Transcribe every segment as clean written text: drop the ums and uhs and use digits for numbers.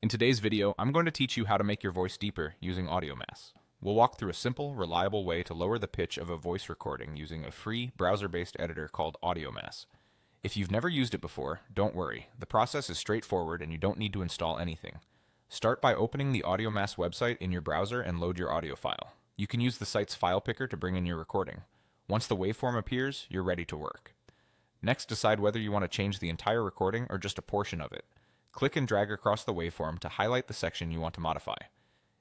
In today's video, I'm going to teach you how to make your voice deeper using Audiomass. We'll walk through a simple, reliable way to lower the pitch of a voice recording using a free browser-based editor called Audiomass. If you've never used it before, don't worry. The process is straightforward and you don't need to install anything. Start by opening the Audiomass website in your browser and load your audio file. You can use the site's file picker to bring in your recording. Once the waveform appears, you're ready to work. Next, decide whether you want to change the entire recording or just a portion of it. Click and drag across the waveform to highlight the section you want to modify.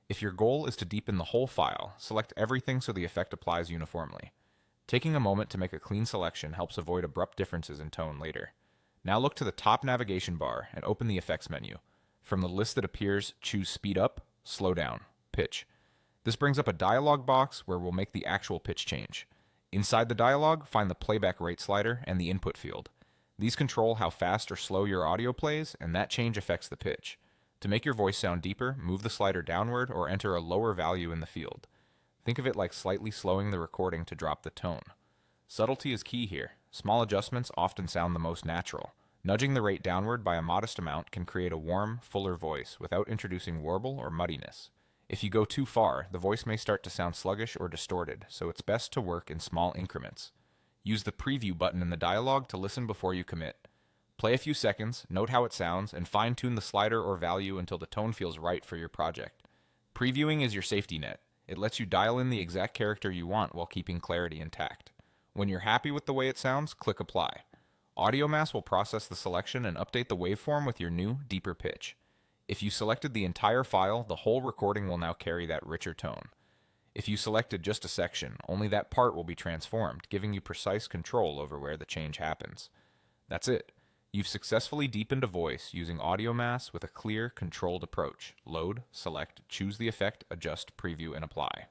If your goal is to deepen the whole file, select everything so the effect applies uniformly. Taking a moment to make a clean selection helps avoid abrupt differences in tone later. Now look to the top navigation bar and open the effects menu. From the list that appears, choose speed up, slow down, pitch. This brings up a dialog box where we'll make the actual pitch change. Inside the dialog, find the playback rate slider and the input field. These control how fast or slow your audio plays, and that change affects the pitch. To make your voice sound deeper, move the slider downward or enter a lower value in the field. Think of it like slightly slowing the recording to drop the tone. Subtlety is key here. Small adjustments often sound the most natural. Nudging the rate downward by a modest amount can create a warm, fuller voice without introducing warble or muddiness. If you go too far, the voice may start to sound sluggish or distorted, so it's best to work in small increments. Use the preview button in the dialog to listen before you commit. Play a few seconds, note how it sounds, and fine-tune the slider or value until the tone feels right for your project. Previewing is your safety net. It lets you dial in the exact character you want while keeping clarity intact. When you're happy with the way it sounds, click Apply. Audiomass will process the selection and update the waveform with your new, deeper pitch. If you selected the entire file, the whole recording will now carry that richer tone. If you selected just a section, only that part will be transformed, giving you precise control over where the change happens. That's it. You've successfully deepened a voice using Audiomass with a clear, controlled approach. Load, select, choose the effect, adjust, preview, and apply.